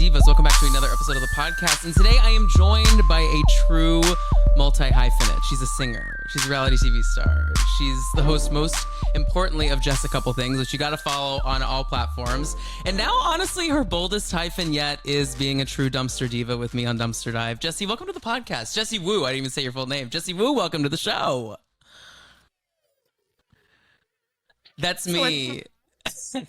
Divas. Welcome back to another episode of the podcast. And today I am joined by a true multi-hyphenate. She's a singer. She's a reality TV star. She's the host, most importantly, of Jessa Couple Things, which you got to follow on all platforms. And now, honestly, her boldest hyphen yet is being a true dumpster diva with me on Dumpster Dive. Jessie, welcome to the podcast. Jessie Woo. I didn't even say your full name. Jessie Woo, welcome to the show. That's me.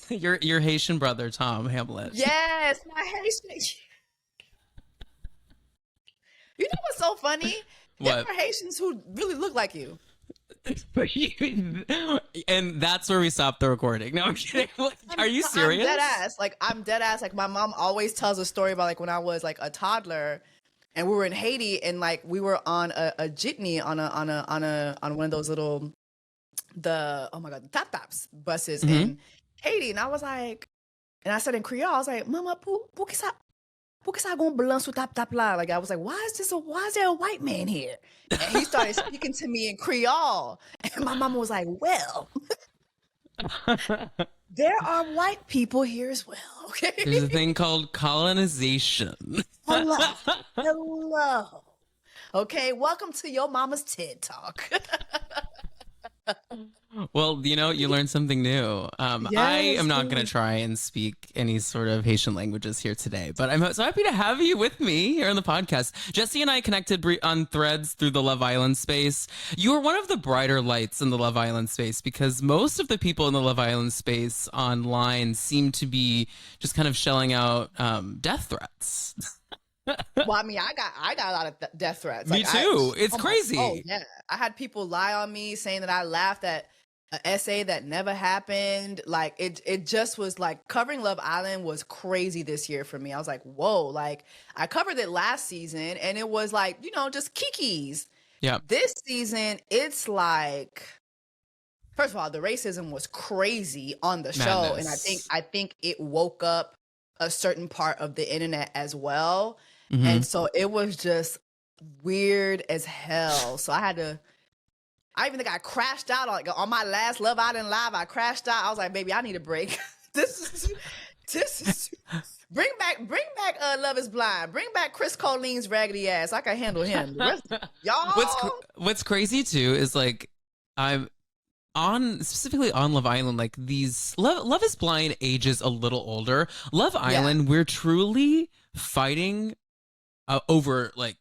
Your Haitian brother, Tom Hamlet. Yes, my Haitian. You know what's so funny? What? There are Haitians who really look like you. And that's where we stopped the recording. No, I'm kidding. Are you serious? I'm dead ass. Like my mom always tells a story about like when I was like a toddler, and we were in Haiti, and like we were on a jitney on one of those little the tap-taps buses in Haiti, and I was like, and I said in Creole, I was like, Mama, pour que ça gon blanc sous tap la? Like I was like, why is there a white man here? And he started speaking to me in Creole, and my mama was like, well, there are white people here as well. Okay, there's a thing called colonization. Hello. Okay, welcome to your mama's TED Talk. Well, you know, you learned something new. Yes, I am not going to try and speak any sort of Haitian languages here today, but I'm so happy to have you with me here on the podcast. Jessie and I connected on Threads through the Love Island space. You are one of the brighter lights in the Love Island space because most of the people in the Love Island space online seem to be just kind of shelling out death threats. Well, I mean, I got a lot of death threats. Me too. It's crazy. Oh yeah, I had people lie on me saying that I laughed at an essay that never happened. Like it just was like covering Love Island was crazy this year for me. I was like, whoa, like I covered it last season and it was like, you know, just kikis. Yeah. This season, it's like, first of all, the racism was crazy on the show. And I think it woke up a certain part of the internet as well. And so it was just weird as hell. So I even think I crashed out on my last Love Island live. I crashed out. I was like, baby, I need a break. This is bring back Love is Blind. Bring back Chris Colleen's raggedy ass. I can handle him. Y'all. What's crazy too is like I'm specifically on Love Island, like these Love is Blind ages a little older. Love Island, we're truly fighting over like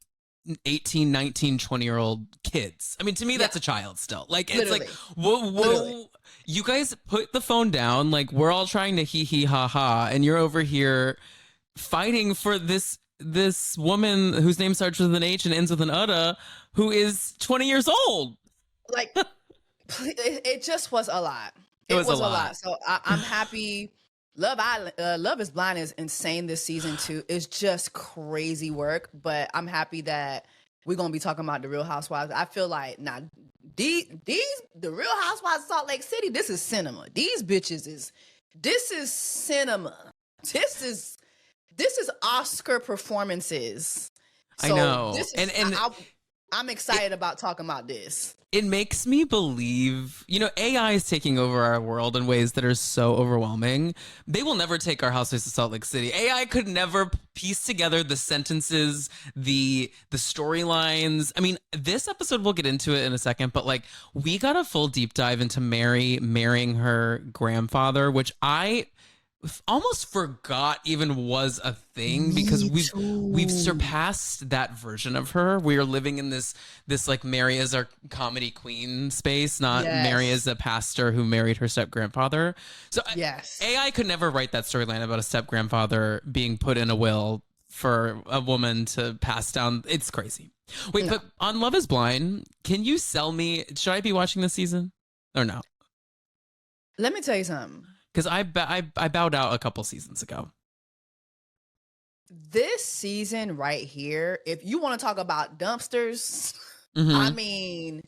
18, 19, 20-year-old kids. I mean, to me, that's a child still. Like, it's Literally. like, whoa, you guys put the phone down. Like, we're all trying to hee ha ha, and you're over here fighting for this woman whose name starts with an H and ends with an Uda, who is 20 years old. Like, it just was a lot. It was a lot. So I'm happy. Love is Blind is insane this season too. It's just crazy work, but I'm happy that we're gonna be talking about the Real Housewives. I feel like the Real Housewives of Salt Lake City. This is cinema. These bitches this is cinema. This is Oscar performances. So I know, I'm excited about talking about this. It makes me believe, you know, AI is taking over our world in ways that are so overwhelming. They will never take our Housewives of Salt Lake City. AI could never piece together the sentences, the storylines. I mean, this episode, we'll get into it in a second, but like we got a full deep dive into Mary marrying her grandfather, which I almost forgot even was a thing because we've surpassed that version of her. We are living in this like Mary as our comedy queen space, not Mary as a pastor who married her step grandfather. So AI could never write that storyline about a step grandfather being put in a will for a woman to pass down. It's crazy. Wait, but on Love is Blind, can you sell me? Should I be watching this season or no? Let me tell you something. Because I bowed out a couple seasons ago. This season right here, if you want to talk about dumpsters, I mean,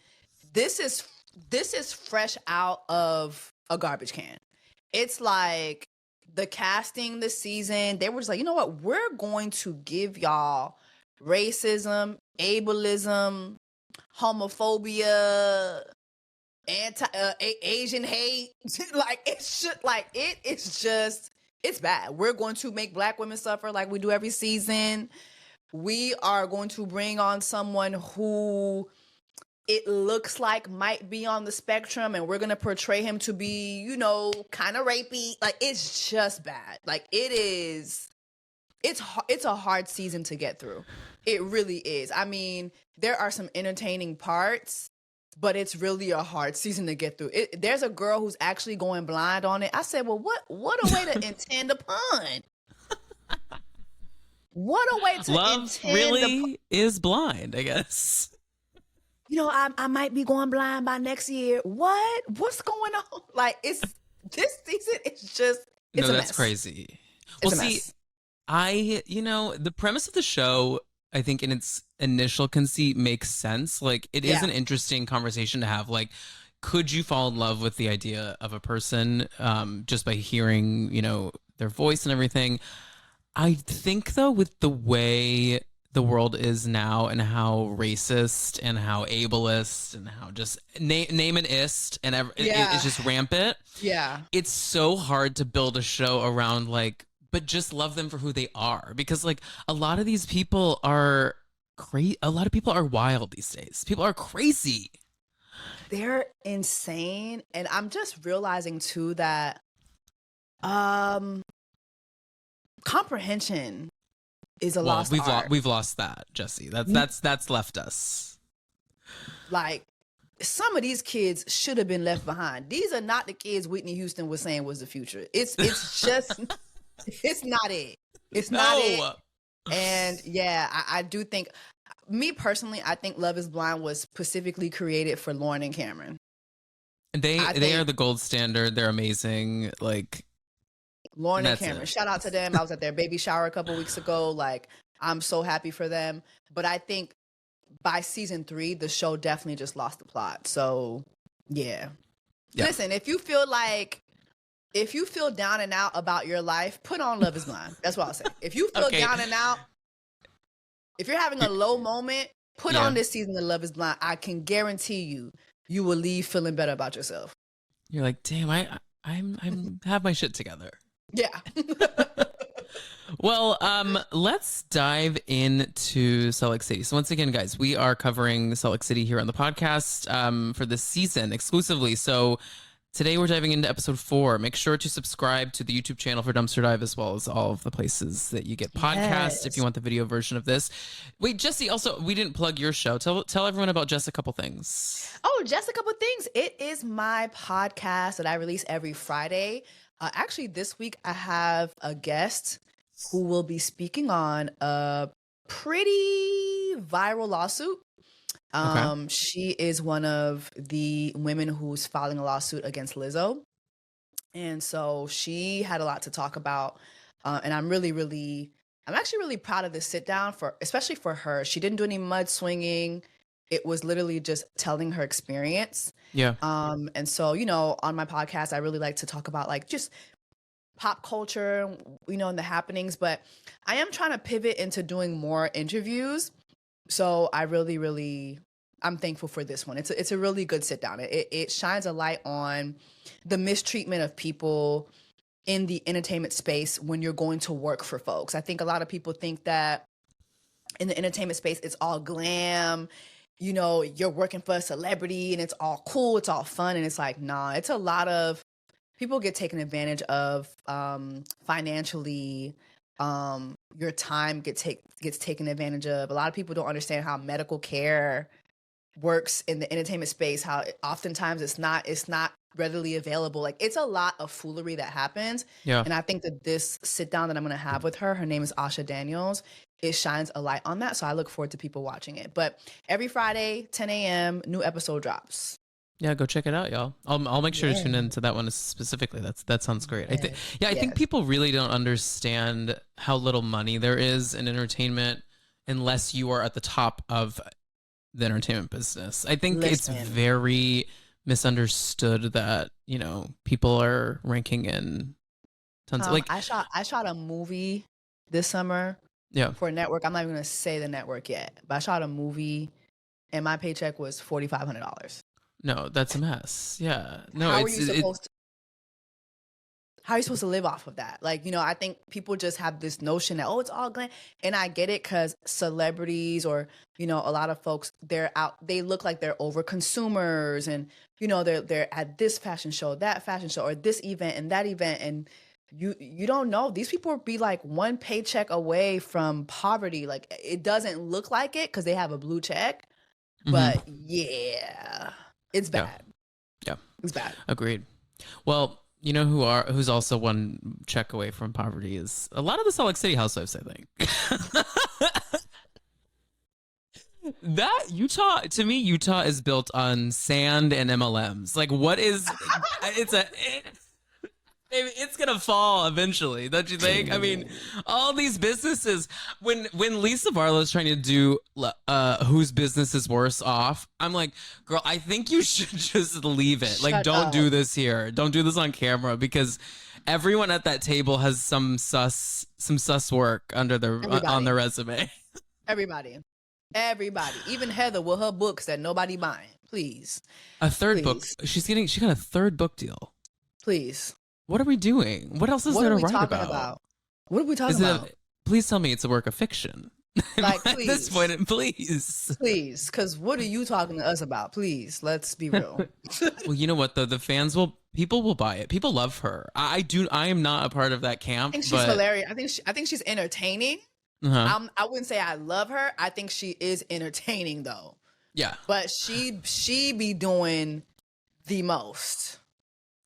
this is fresh out of a garbage can. It's like the casting this season, they were just like, you know what? We're going to give y'all racism, ableism, homophobia, Asian hate. Like it is just it's bad. We're going to make Black women suffer like we do every season. We are going to bring on someone who it looks like might be on the spectrum, and we're going to portray him to be, you know, kind of rapey. Like, it's just bad. Like, it's a hard season to get through. It really is. I mean, there are some entertaining parts, but it's really a hard season to get through. There's a girl who's actually going blind on it. I said, well, what a way to intend a pun. What a way to Love really is blind, I guess. You know, I might be going blind by next year. What's going on? Like, this season, it's a that's mess. Crazy. It's well, see, the premise of the show, I think in its initial conceit makes sense. Like, it is an interesting conversation to have. Like, could you fall in love with the idea of a person just by hearing, you know, their voice and everything? I think, though, with the way the world is now and how racist and how ableist and how just name an ist and it's just rampant. Yeah. It's so hard to build a show around, like, but just love them for who they are, because like a lot of these people are crazy. A lot of people are wild these days. People are crazy. They're insane. And I'm just realizing too that comprehension is a lost art. We've lost that, Jessie. That's left us. Like, some of these kids should have been left behind. These are not the kids Whitney Houston was saying was the future. It's just it's not it. It's not it. And yeah, I do think, me personally, I think Love is Blind was specifically created for Lauren and Cameron. They are the gold standard. They're amazing. Like, Lauren and Cameron, shout out to them. I was at their baby shower a couple weeks ago. Like, I'm so happy for them. But I think by season 3, the show definitely just lost the plot. So yeah. Listen, if you feel down and out about your life, put on Love is Blind. That's what I'll say. If you feel down and out, if you're having a low moment, put on this season of Love is Blind. I can guarantee you will leave feeling better about yourself. You're like, damn, I'm have my shit together. Yeah. Well, let's dive into Salt Lake City. So once again, guys, we are covering Salt Lake City here on the podcast for this season exclusively. So today we're diving into episode 4. Make sure to subscribe to the YouTube channel for Dumpster Dive, as well as all of the places that you get podcasts if you want the video version of this. Wait, Jessie, also, we didn't plug your show. Tell everyone about Jessa Couple Things. Oh, Jessa Couple Things. It is my podcast that I release every Friday. Actually, this week I have a guest who will be speaking on a pretty viral lawsuit. She is one of the women who's filing a lawsuit against Lizzo. And so she had a lot to talk about. And I'm actually really proud of this sit down, especially for her. She didn't do any mudslinging. It was literally just telling her experience. Yeah. And so, you know, on my podcast, I really like to talk about like just pop culture, you know, and the happenings, but I am trying to pivot into doing more interviews. So I I'm thankful for this one. It's a really good sit down. It shines a light on the mistreatment of people in the entertainment space when you're going to work for folks. I think a lot of people think that in the entertainment space, it's all glam. You know, you're working for a celebrity and it's all cool, it's all fun. And it's like, nah, it's a lot of people get taken advantage of financially. Your time gets taken advantage of. A lot of people don't understand how medical care works in the entertainment space, how oftentimes it's not readily available. Like, it's a lot of foolery that happens. Yeah. And I think that this sit down that I'm going to have with her name is Asha Daniels, it shines a light on that. So I look forward to people watching it. But every Friday, 10 a.m., new episode drops. Yeah, go check it out, y'all. I'll make sure to tune into that one specifically. That sounds great. I think people really don't understand how little money there is in entertainment unless you are at the top of the entertainment business. I think it's very misunderstood that, you know, people are ranking in tons of like I shot a movie this summer for a network. I'm not even gonna say the network yet, but I shot a movie and my paycheck was $4,500. No, that's a mess. Yeah. No, How are you supposed to? how are you supposed to live off of that? Like, you know, I think people just have this notion that, oh, it's all glam. And I get it, because celebrities, or, you know, a lot of folks, they look like they're over consumers, and, you know, they're at this fashion show, that fashion show, or this event and that event. And you don't know, these people be like one paycheck away from poverty. Like, it doesn't look like it because they have a blue check, but yeah, it's bad. Yeah. It's bad. Agreed. Well, you know who's also one check away from poverty is a lot of the Salt Lake City housewives, I think. That Utah is built on sand and MLMs. Like, what is it's gonna fall eventually, don't you think? I mean, all these businesses. When Lisa Barlow's trying to do whose business is worse off, I'm like, girl, I think you should just leave it. Like, don't do this here. Don't do this on camera, because everyone at that table has some sus work under on their resume. Everybody, even Heather with her books that nobody buying. Please, a third book. She got a third book deal. Please. What are we doing? What else is there to write about? What are we talking about? Please tell me it's a work of fiction. Like, please. At this point, please. Please, because what are you talking to us about? Please, let's be real. Well, you know what, though? People will buy it. People love her. I am not a part of that camp. I think she's hilarious. I think she's entertaining. I wouldn't say I love her. I think she is entertaining, though. Yeah. But she be doing the most.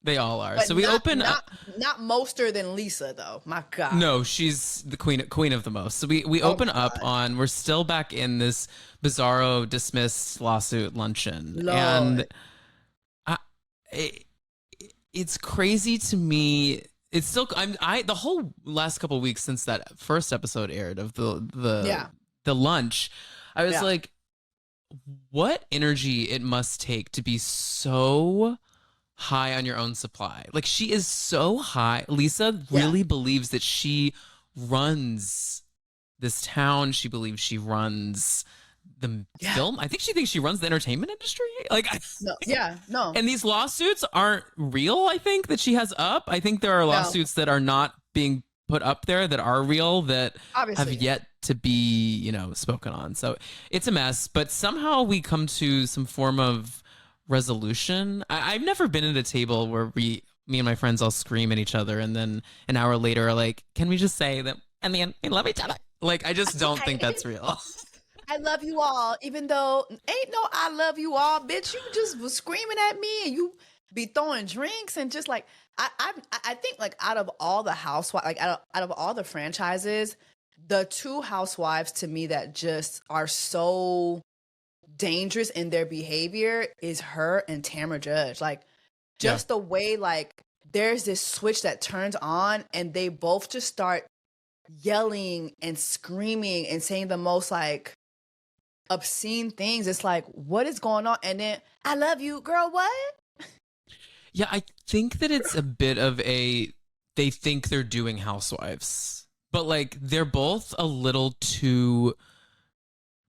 They all are. But so we open not moster than Lisa, though. My God. No, she's the queen of the most. So we open up on, we're still back in this bizarro dismissed lawsuit luncheon. Lord. And it's crazy to me. It's still the whole last couple of weeks since that first episode aired of the lunch, I was like, what energy it must take to be so high on your own supply. Like, she is so high. Lisa really believes that she runs this town. She believes she runs the film. I think she thinks she runs the entertainment industry. Like, no. And these lawsuits aren't real, I think, that she has up. I think there are lawsuits that are not being put up there that are real, that have yet to be, you know, spoken on. So it's a mess, but somehow we come to some form of resolution. I've never been at a table where me and my friends all scream at each other, and then an hour later are like, can we just say that in the end we love each other? Like, I just don't think that's real. I love you all, even though ain't no I love you all, bitch. You just was screaming at me, and you be throwing drinks, and just like I think, like, out of all the housewives, like out of all the franchises, the two housewives to me that just are so dangerous in their behavior is her and Tamra Judge. Like, just the way, like, there's this switch that turns on, and they both just start yelling and screaming and saying the most, like, obscene things. It's like, what is going on? And then, I love you, girl. What? Yeah, I think that it's a bit of they think they're doing Housewives, but, like, they're both a little too.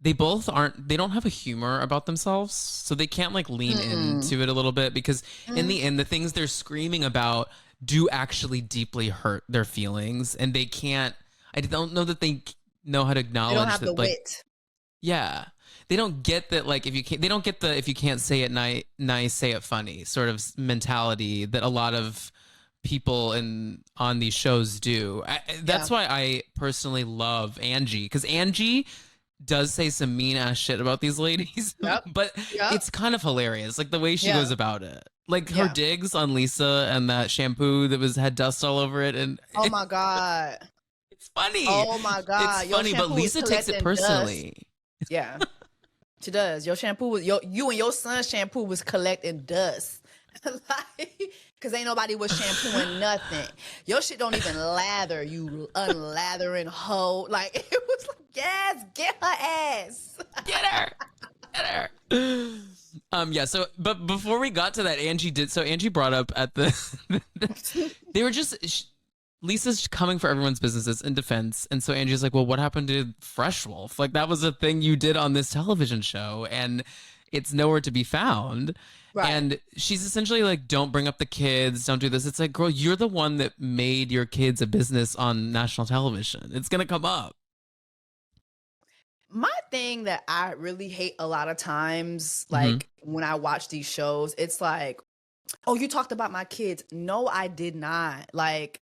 They don't have a humor about themselves, so they can't, like, lean into it a little bit, because in the end, the things they're screaming about do actually deeply hurt their feelings, and they can't. I don't know that they know how to acknowledge they don't have that, the like, wit. Yeah, they don't get that. Like, if you can't say it nice, say it funny sort of mentality that a lot of people on these shows do. That's why I personally love Angie, because Angie does say some mean ass shit about these ladies, but it's kind of hilarious, like the way she goes about it, like her digs on Lisa and that shampoo that had dust all over it, and oh my God, it's funny. Oh my God, it's funny, but Lisa takes it personally. Dust. Yeah, she does. Your shampoo was you and your son's shampoo was collecting dust, like, because ain't nobody was shampooing nothing. Your shit don't even lather, you unlathering hoe. Like, it was like, yes, get her ass. Get her. Yeah, so, but before we got to that, Angie brought up at they were just, Lisa's coming for everyone's businesses in defense. And so Angie's like, well, what happened to Fresh Wolf? Like, that was a thing you did on this television show. And it's nowhere to be found. Right. And she's essentially like, don't bring up the kids, don't do this. It's like, girl, you're the one that made your kids a business on national television. It's going to come up. My thing that I really hate a lot of times, like when I watch these shows, it's like, oh, you talked about my kids. No, I did not. Like,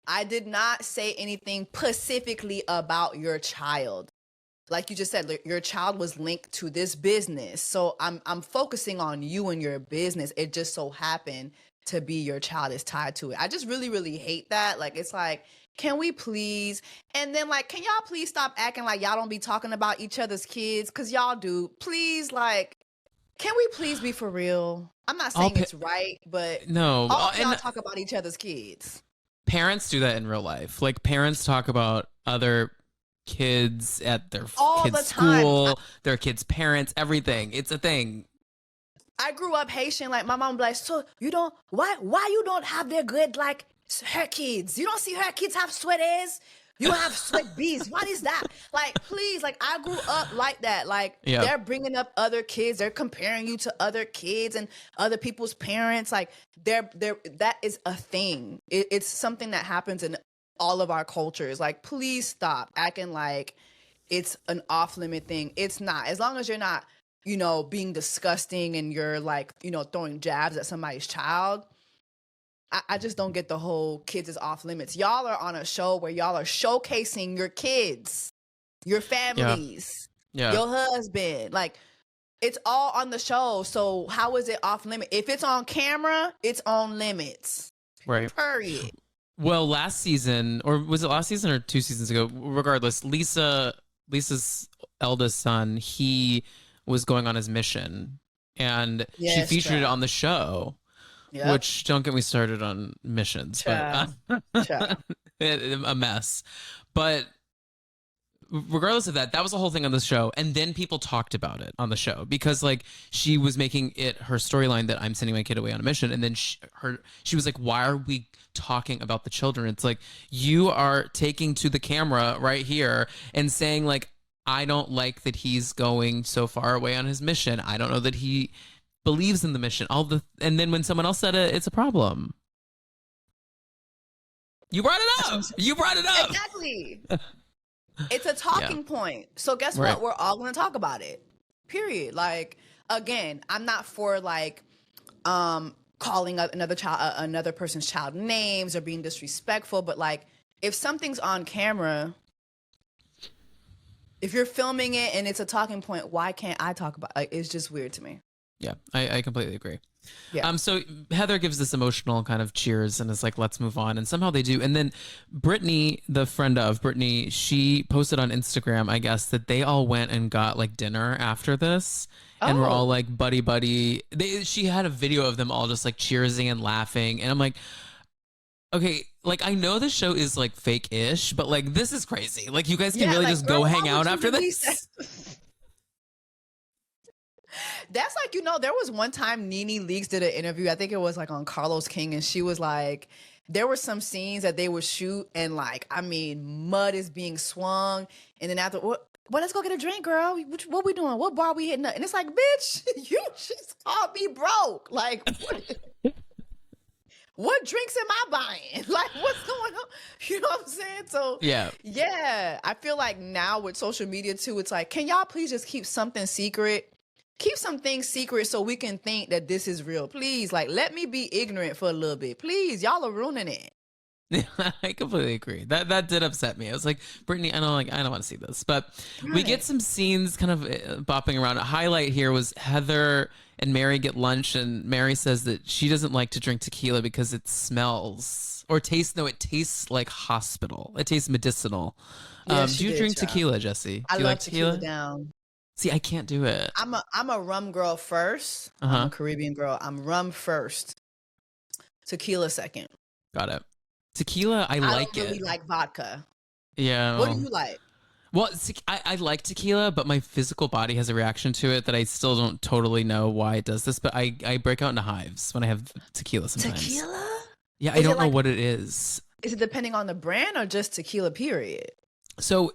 I did not say anything specifically about your child. Like you just said, your child was linked to this business. So I'm focusing on you and your business. It just so happened to be your child is tied to it. I just really, really hate that. Like, it's like, can we please? And then like, can y'all please stop acting like y'all don't be talking about each other's kids? Cause y'all do. Please, like, can we please be for real? I'm not saying it's right, but no, all y'all talk about each other's kids. Parents do that in real life. Like, parents talk about other kids at their kids' school, their kids' parents, everything. It's a thing. I grew up Haitian. Like, my mom be like, so you don't, why you don't have their good, like, her kids? You don't see her kids have sweaters? You have sweat bees. What is that? Like, please, like, I grew up like that. Like, they're bringing up other kids. They're comparing you to other kids and other people's parents. Like, that is a thing. It's something that happens in all of our cultures. Like, please stop acting like it's an off-limit thing. It's not. As long as you're not, you know, being disgusting and you're like, you know, throwing jabs at somebody's child. I just don't get the whole kids is off limits. Y'all are on a show where y'all are showcasing your kids, your families, your husband. Like, it's all on the show. So how is it off limit? If it's on camera, it's on limits. Right. Period. Well, last season, or was it last season or 2 seasons ago? Regardless, Lisa's eldest son, he was going on his mission, and she featured it on the show. Yep. Which, don't get me started on missions, but a mess. But regardless of that, that was the whole thing on the show. And then people talked about it on the show because, like, she was making it her storyline that I'm sending my kid away on a mission. And then she was like, why are we talking about the children? It's like, you are taking to the camera right here and saying, like, I don't like that he's going so far away on his mission. I don't know that he believes in the mission. And then when someone else said it, it's a problem. You brought it up. You brought it up. Exactly. It's a talking point. So guess what? We're all going to talk about it. Period. Like, again, I'm not for like calling another person's child names or being disrespectful, but like, if something's on camera, if you're filming it and it's a talking point, why can't I talk about it? Like, it's just weird to me. Yeah, I completely agree. Yeah. So Heather gives this emotional kind of cheers and is like, let's move on. And somehow they do. And then Brittany, the friend of Brittany, she posted on Instagram, I guess, that they all went and got like dinner after this. And we're all like buddy. She had a video of them all just like cheersing and laughing. And I'm like, okay, like, I know the show is like fake-ish, but like, this is crazy. Like, you guys can really like, just go hang out after this. That's like, you know, there was one time Nene Leakes did an interview. I think it was like on Carlos King. And she was like, there were some scenes that they would shoot and like, I mean, mud is being swung. And then after, well, let's go get a drink, girl. What we doing? What bar we hitting up? And it's like, bitch, you just called me broke. Like, what drinks am I buying? Like, what's going on? You know what I'm saying? So yeah, I feel like now with social media too, it's like, can y'all please just keep something secret? Keep some things secret so we can think that this is real. Please, like, let me be ignorant for a little bit. Please, y'all are ruining it. Yeah, I completely agree. That did upset me. I was like, Brittany, I don't want to see this. But we get some scenes kind of bopping around. A highlight here was Heather and Mary get lunch, and Mary says that she doesn't like to drink tequila because it smells or tastes. No, it tastes like hospital. It tastes medicinal. Do you drink tequila, Jessie? I love tequila down. See, I can't do it. I'm a rum girl first. I'm a Caribbean girl. I'm rum first. Tequila second. Got it. Tequila, I like it. I really like vodka. Yeah. What do you like? Well, I like tequila, but my physical body has a reaction to it that I still don't totally know why it does this. But I break out into hives when I have tequila sometimes. Tequila? Yeah, I don't know what it is. Is it depending on the brand or just tequila period? So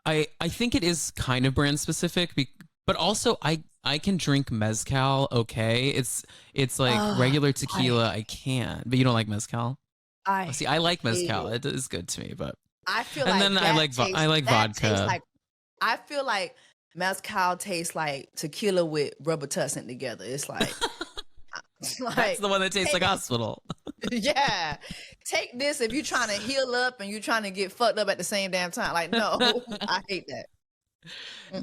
I think it is kind of brand specific, but also I I can drink mezcal. Okay. It's like regular tequila. I can't, but you don't like mezcal. See, I like mezcal. It is good to me, but I feel and like then I like vodka. I feel like mezcal tastes like tequila with rubber tussing together. It's like, that's the one that tastes like hospital. Yeah. Take this if you're trying to heal up and you're trying to get fucked up at the same damn time. Like, no, I hate that.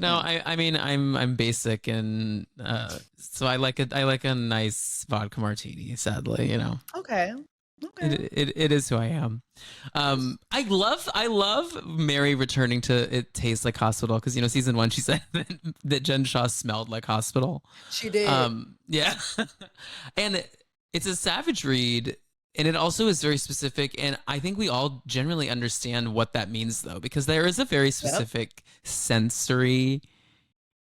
No, I mean I'm basic, and so I like a nice vodka martini, sadly, you know. Okay. It is who I am. I love Mary returning to It Tastes Like Hospital, because, you know, season 1 she said that Jen Shaw smelled like hospital. She did. Yeah. And it's a savage read, and it also is very specific, and I think we all generally understand what that means, though, because there is a very specific sensory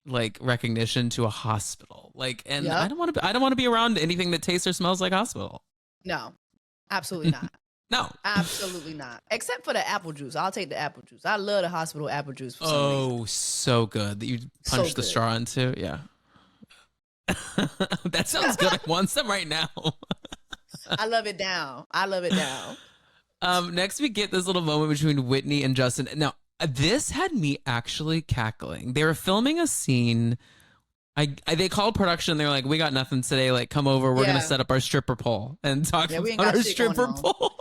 like recognition to a hospital. Like, and I don't want to be around anything that tastes or smells like hospital. No. Absolutely not. No. Absolutely not. Except for the apple juice. I'll take the apple juice. I love the hospital apple juice for some reason. So good that you punch the straw into. Yeah. That sounds good. I want some right now. I love it down. Next we get this little moment between Whitney and Justin. Now, this had me actually cackling. They were filming a scene. They called production. They're like, we got nothing today. Like, come over. We're gonna set up our stripper pole and talk about our stripper pole.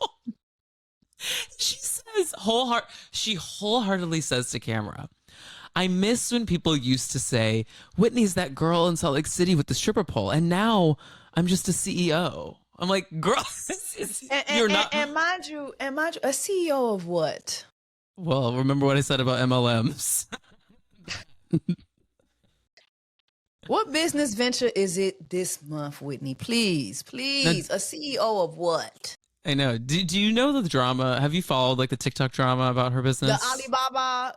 She says she wholeheartedly says to camera, I miss when people used to say, Whitney's that girl in Salt Lake City with the stripper pole, and now I'm just a CEO. I'm like, girl, you're not. And mind you, a CEO of what? Well, remember what I said about MLMs. What business venture is it this month, Whitney? Please, a CEO of what? I know. Do you know the drama? Have you followed like the TikTok drama about her business? The Alibaba.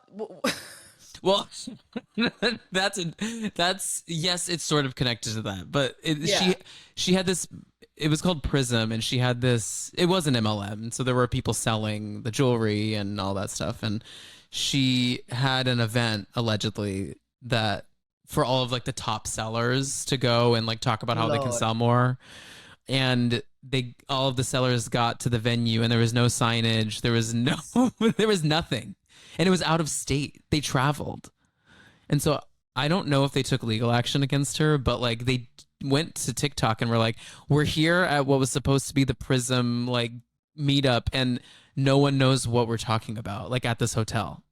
Well, that's yes, it's sort of connected to that. But she had this. It was called Prism, and she had this. It was an MLM, so there were people selling the jewelry and all that stuff. And she had an event allegedly that, for all of like the top sellers to go and like talk about how they can sell more. And all of the sellers got to the venue, and there was no signage. There was nothing. And it was out of state. They traveled. And so I don't know if they took legal action against her, but like they went to TikTok and were like, we're here at what was supposed to be the Prism like meetup, and no one knows what we're talking about, like at this hotel.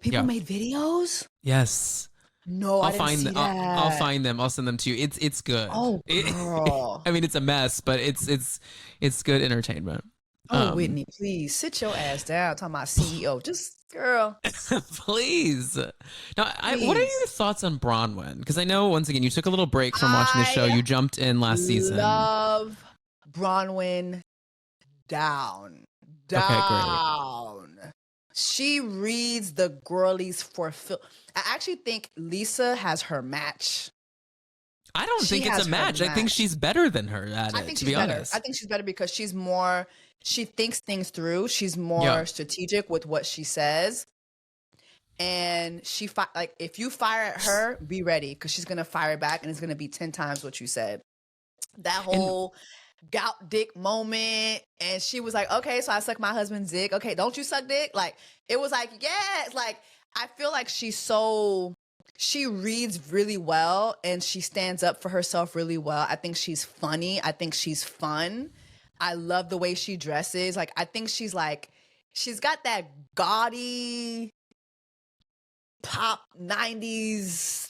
People made videos? Yes. No, I didn't see that. I'll find them. I'll send them to you. It's good. Oh, girl. I mean, it's a mess, but it's good entertainment. Whitney, please sit your ass down. Talking about CEO, just girl. Please. Now, what are your thoughts on Bronwyn? Because I know, once again, you took a little break from watching the show. You jumped in last season. Love Bronwyn down. Okay, great. She reads the girlies for Phil. I actually think Lisa has her match. I don't think it's a match. I think she's better than her at it, to be honest. I think she's better because she thinks things through. She's more strategic with what she says. And if you fire at her, be ready, because she's going to fire back, and it's going to be 10 times what you said. That whole gout dick moment, and she was like, okay, so I suck my husband's dick. Okay, don't you suck dick? Like, it was like, yes. Like, I feel like she reads really well, and she stands up for herself really well. I think she's funny. I think she's fun. I love the way she dresses. Like, I think she's got that gaudy pop 90s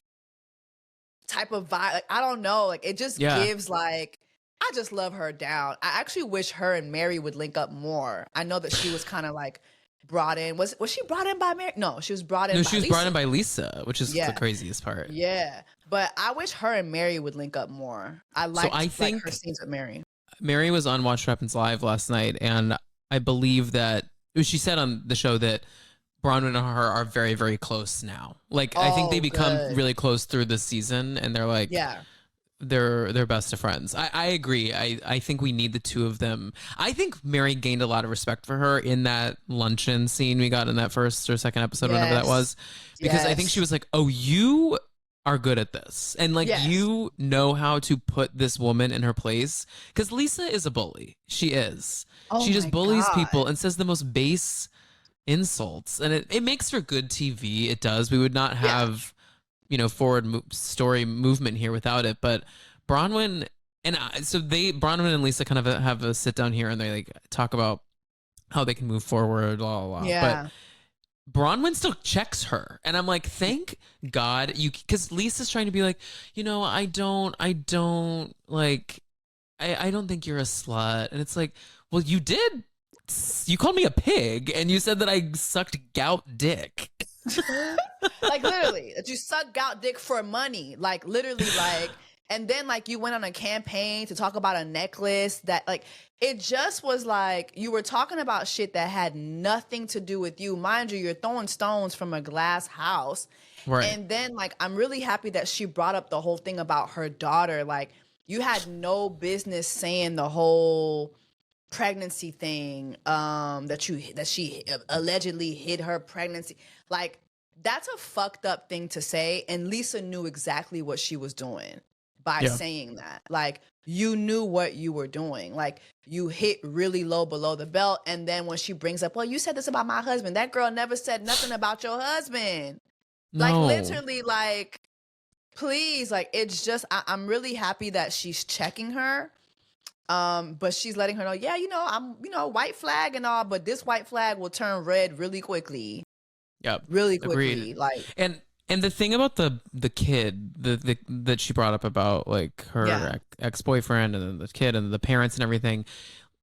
type of vibe. Like, I don't know. Like, it just gives like, I just love her down. I actually wish her and Mary would link up more. I know that she was kind of like brought in. Was she brought in by Mary? No, she was brought in by Lisa. No, she was brought in by Lisa, which is the craziest part. Yeah. But I wish her and Mary would link up more. I think her scenes with Mary. Mary was on Watch What Happens Live last night, and I believe that she said on the show that Bronwyn and her are very, very close now. Like, I think they become really close through this season, and they're like, they're best of friends. I agree. I think we need the two of them. I think Mary gained a lot of respect for her in that luncheon scene we got in that first or second episode, whenever that was, because I think she was like, oh, you are good at this. And like Yes. you know how to put this woman in her place. Because Lisa is a bully. She is. Oh She just my bullies people God. and says the most base insults. And it makes for good TV. It does. We would not Yeah. have, story movement here without it. But Bronwyn Bronwyn and Lisa kind of have a sit down here and they like talk about how they can move forward, blah, blah, blah. Yeah. But Bronwyn still checks her. And I'm like, thank God because Lisa's trying to be like, I don't think you're a slut. And it's like, well, you did. You called me a pig and you said that I sucked gout dick. Like literally, that you suck gout dick for money. Like literally, like, and then like you went on a campaign to talk about a necklace that like it just was like you were talking about shit that had nothing to do with you. Mind you, you're throwing stones from a glass house. Right. And then like I'm really happy that she brought up the whole thing about her daughter. Like you had no business saying the whole pregnancy thing that she allegedly hid her pregnancy. Like that's a fucked up thing to say, and Lisa knew exactly what she was doing by saying that. Like you knew what you were doing. Like you hit really low below the belt, and then when she brings up, well, you said this about my husband, that girl never said nothing about your husband. No. Like literally, like please, like it's just I'm really happy that she's checking her. But she's letting her know, yeah, I'm, white flag and all, but this white flag will turn red really quickly. Yep. Really quickly. Agreed. Like, and the thing about the kid that she brought up about like her ex-boyfriend and then the kid and the parents and everything.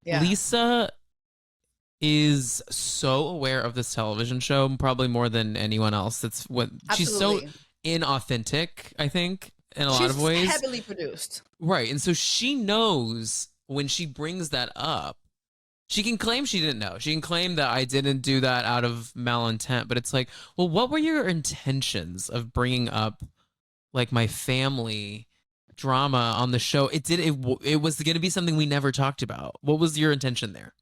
Yeah. Lisa is so aware of this television show, probably more than anyone else. That's what she's so inauthentic, I think, in a lot of ways. She's heavily produced. Right. And so she knows when she brings that up, she can claim she didn't know. She can claim that I didn't do that out of malintent. But it's like, well, what were your intentions of bringing up like my family drama on the show? It was going to be something we never talked about. What was your intention there?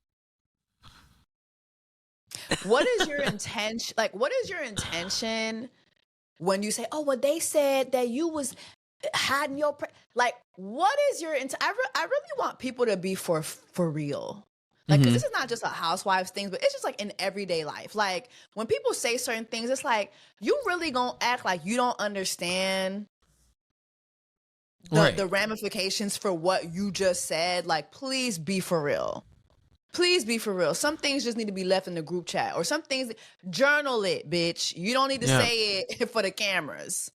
What is your intention? Like, what is your intention when you say, oh, well, they said that you was hiding your like, what is your I really want people to be for real. Like, because this is not just a housewives thing, but it's just like in everyday life. Like when people say certain things, it's like you really gonna act like you don't understand the ramifications for what you just said. Like, please be for real. Please be for real. Some things just need to be left in the group chat, or some things journal it, bitch. You don't need to say it for the cameras.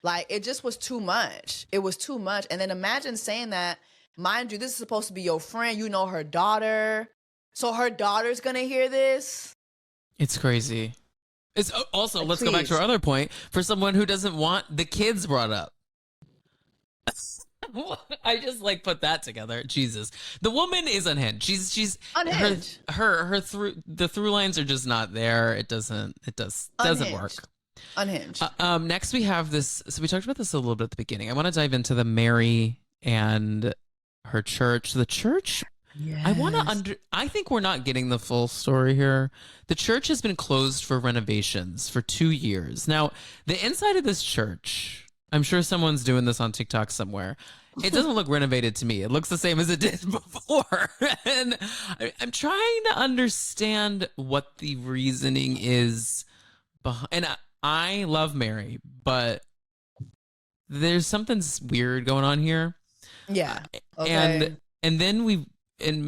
Like, it just was too much. It was too much. And then imagine saying that, mind you, this is supposed to be your friend. You know her daughter. So her daughter's going to hear this. It's crazy. It's also, let's go back to our other point, for someone who doesn't want the kids brought up. I just like put that together. Jesus. The woman is unhinged. She's unhinged. Her through lines are just not there. It doesn't work. Unhinged. Next we have this. So we talked about this a little bit at the beginning. I want to dive into the Mary and her church. The church. Yes. I think we're not getting the full story here. The church has been closed for renovations for 2 years. Now, the inside of this church, I'm sure someone's doing this on TikTok somewhere. It doesn't look renovated to me. It looks the same as it did before. And I'm trying to understand what the reasoning is behind. And I love Mary, but there's something weird going on here. Yeah. Okay. And then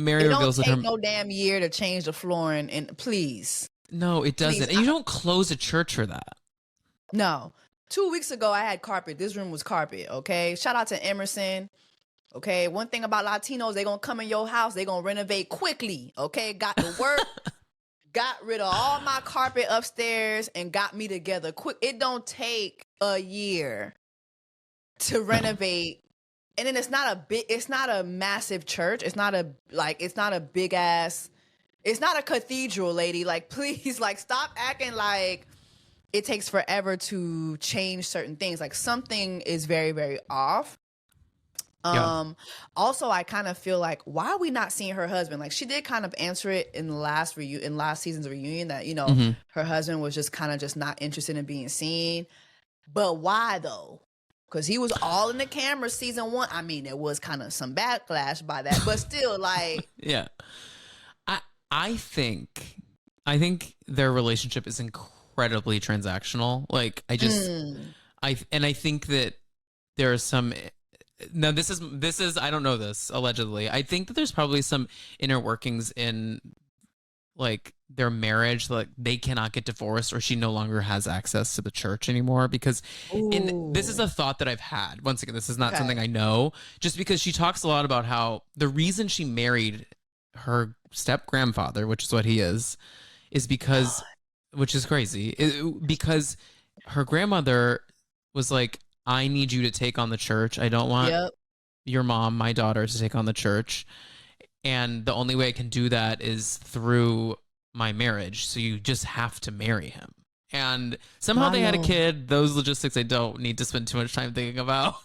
Mary reveals that it don't take no damn year to change the flooring, and please. No, it doesn't. And you don't close a church for that. No. 2 weeks ago, I had carpet. This room was carpet, okay? Shout out to Emerson, okay? One thing about Latinos, they going to come in your house. They going to renovate quickly, okay? Got to work, got rid of all my carpet upstairs, and got me together quick. It don't take a year to renovate. And then it's not a massive church. It's not a big ass, it's not a cathedral, lady. Like, please, like, stop acting like it takes forever to change certain things. Like, something is very, very off. Also, I kind of feel like, why are we not seeing her husband? Like, she did kind of answer it in the last season's reunion that, her husband was just kind of just not interested in being seen. But why though? because he was all in the camera season 1. I mean, there was kind of some backlash by that, but still, like, yeah. I think their relationship is incredibly transactional. Like, I think that there are some. Now, this is I don't know this, allegedly. I think that there's probably some inner workings in, like, their marriage, like they cannot get divorced, or she no longer has access to the church anymore, because this is a thought that I've had. Once again, this is not something I know, just because she talks a lot about how the reason she married her step grandfather, which is what he is because, which is crazy, because her grandmother was like, I need you to take on the church. I don't want your mom, my daughter, to take on the church. And the only way I can do that is through my marriage. So you just have to marry him. And somehow they had a kid. Those logistics I don't need to spend too much time thinking about.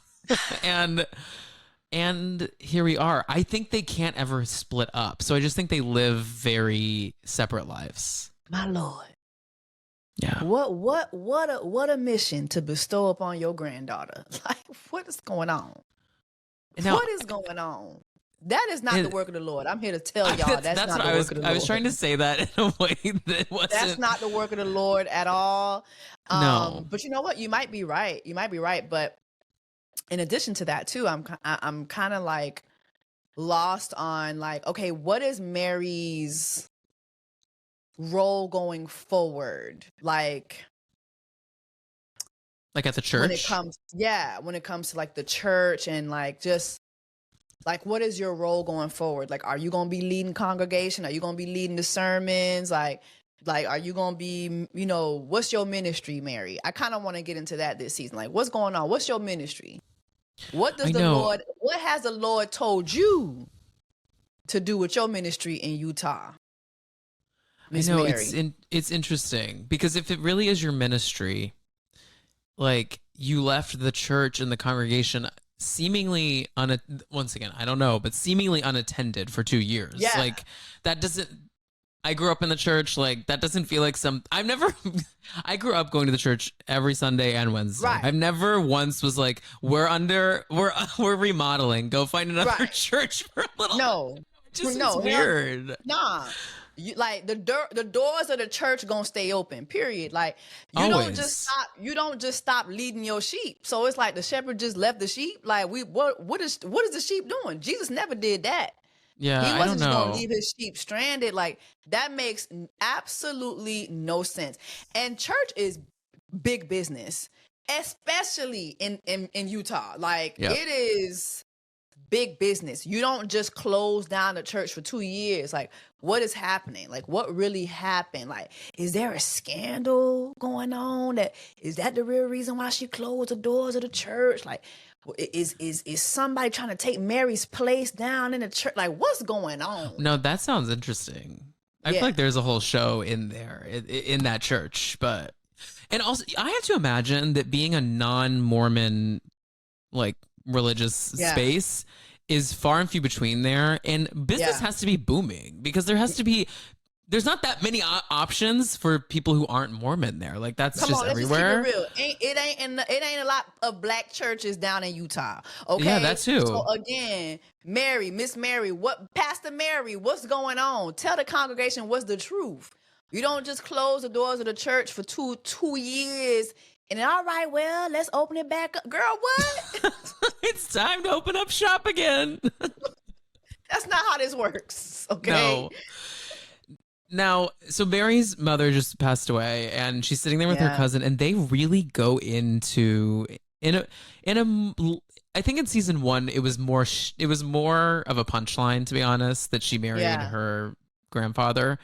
and here we are. I think they can't ever split up. So I just think they live very separate lives. My Lord. Yeah. What a mission to bestow upon your granddaughter. Like, what is going on? Now, what is going on? That is not the work of the Lord. I'm here to tell y'all that's not the work of the Lord. I was trying to say that in a way that wasn't. That's not the work of the Lord at all. No. But you know what? You might be right. But in addition to that too, I'm kind of like lost on, like, okay, what is Mary's role going forward? Like at the church? When it comes to like the church, and like, just like, what is your role going forward? Like, are you going to be leading congregation? Are you going to be leading the sermons? Like, are you going to be, what's your ministry, Mary? I kind of want to get into that this season. Like, what's going on? What's your ministry? What has the Lord told you to do with your ministry in Utah? Ms. Mary? It's interesting, because if it really is your ministry, like, you left the church and the congregation seemingly once again, I don't know, but seemingly unattended for 2 years. Yeah. Like, that doesn't. I grew up in the church. Like, that doesn't feel like I grew up going to the church every Sunday and Wednesday. Right. I've never once was like, we're remodeling. Go find another church for a little. No, it's weird. Nah. Like, the doors of the church gonna stay open, period. Like, you don't just stop leading your sheep. So it's like the shepherd just left the sheep. Like, what is the sheep doing? Jesus never did that. Yeah, he wasn't just gonna know. leave his sheep stranded. Like, that makes absolutely no sense. And church is big business, especially in Utah. Like, it is big business. You don't just close down the church for 2 years. Like, what is happening? Like, what really happened? Like, is there a scandal going on? Is that the real reason why she closed the doors of the church? Like, is somebody trying to take Mary's place down in the church? Like, what's going on? No, that sounds interesting. I feel like there's a whole show in there, in that church. But, and also, I have to imagine that being a non-Mormon, like, religious space is far and few between there, and business has to be booming, because there's not that many options for people who aren't Mormon there. Like, that's just everywhere. Let's just keep it real. It ain't a lot of black churches down in Utah. Okay, yeah, that too. So again, Miss Mary, Pastor Mary, what's going on? Tell the congregation what's the truth. You don't just close the doors of the church for two years. And then, all right, well, let's open it back up. Girl, what? It's time to open up shop again. That's not how this works, okay? No. Now, so Mary's mother just passed away, and she's sitting there with her cousin, and they really go into I think in season 1 it was more of a punchline, to be honest, that she married her grandfather.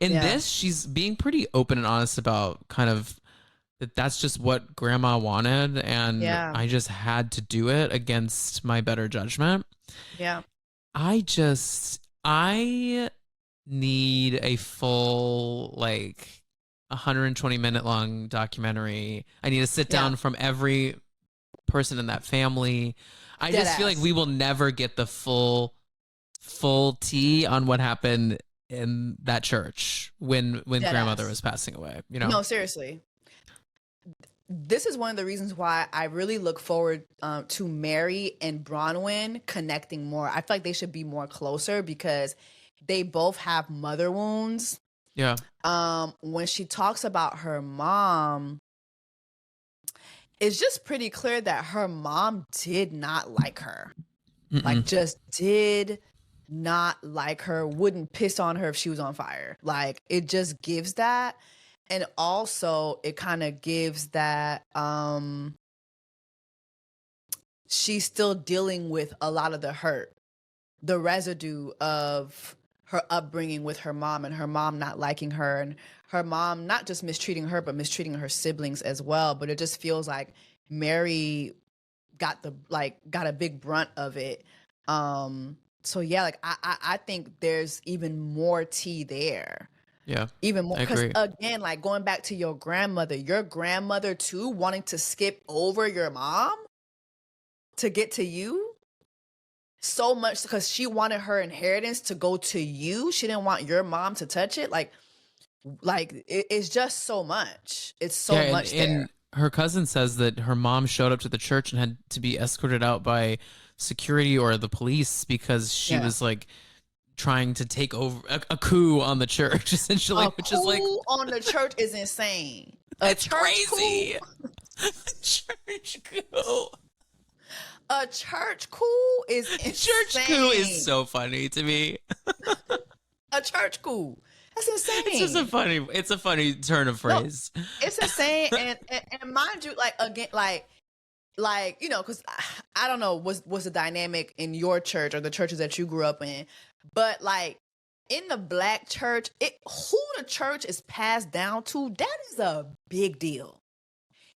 In this, she's being pretty open and honest about kind of that's just what grandma wanted, and I just had to do it against my better judgment. Yeah. I need a full, like, 120-minute long documentary. I need to sit down from every person in that family. I just feel like we will never get the full tea on what happened in that church when grandmother was passing away. No, seriously. this is one of the reasons why I really look forward to Mary and Bronwyn connecting more. I feel like they should be more closer because they both have mother wounds. Yeah. When she talks about her mom, it's just pretty clear that her mom did not like her. Like, just did not like her, wouldn't piss on her if she was on fire. Like, it just gives that. And also it kind of gives that she's still dealing with a lot of the hurt, the residue of her upbringing with her mom and her mom not liking her and her mom not just mistreating her, but mistreating her siblings as well. But it just feels like Mary got a big brunt of it. So yeah, like I think there's even more tea there. Yeah. Even more. Because agree. again, like going back to your grandmother too, wanting to skip over your mom to get to you so much because she wanted her inheritance to go to you. She didn't want your mom to touch it. Like it's just so much. It's so much there. And her cousin says that her mom showed up to the church and had to be escorted out by security or the police because she was like trying to take over a coup on the church, essentially, which is like on the church is insane. It's crazy. Church coup. A church coup is insane. Church coup is so funny to me. A church coup. That's insane. It's a funny turn of phrase. No, it's insane. and mind you, like again, like, you know, because I don't know what's the dynamic in your church or the churches that you grew up in, but like in the Black church, who the church is passed down to, that is a big deal.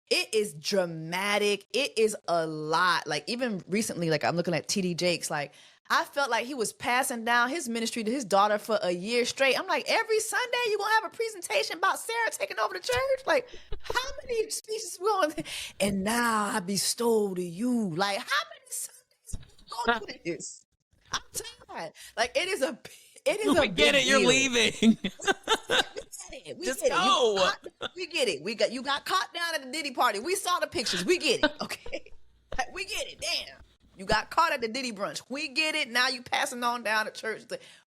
It is dramatic. It is a lot. Like even recently, like I'm looking at TD Jakes, like I felt like he was passing down his ministry to his daughter for a year straight. I'm like, every Sunday you gonna have a presentation about Sarah taking over the church? Like, how many speeches we on? And now I bestow to you. Like, how many Sundays we gonna do this? I'm tired. Like, it is a we get it. You're leaving. We Just get go. We get it. You got caught down at the Diddy party. We saw the pictures. We get it. Okay, like, we get it. Damn. You got caught at the Diddy brunch. We get it. Now you passing on down to church.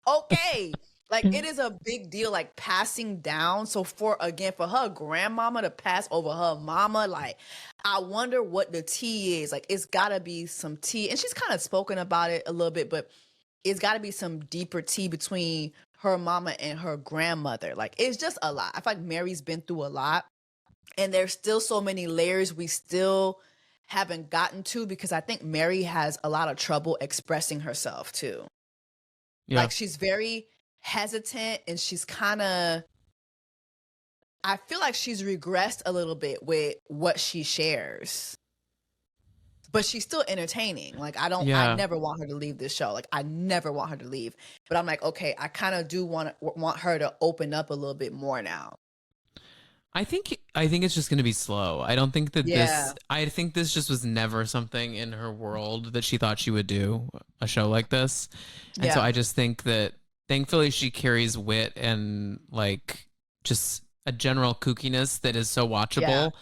Okay. Like, it is a big deal, like passing down. So for her grandmama to pass over her mama, like, I wonder what the tea is. Like, it's gotta be some tea. And she's kind of spoken about it a little bit, but it's gotta be some deeper tea between her mama and her grandmother. Like, it's just a lot. I feel like Mary's been through a lot. And there's still so many layers we still haven't gotten to, because I think Mary has a lot of trouble expressing herself too. Yeah. Like, she's very hesitant and she's I feel like she's regressed a little bit with what she shares, but she's still entertaining. Like, I never want her to leave this show. Like, I never want her to leave, but I'm like, okay, I kind of do want her to open up a little bit more now. I think it's just going to be slow. I don't think that I think this just was never something in her world that she thought she would do, a show like this. And so I just think that thankfully she carries wit and like just a general kookiness that is so watchable.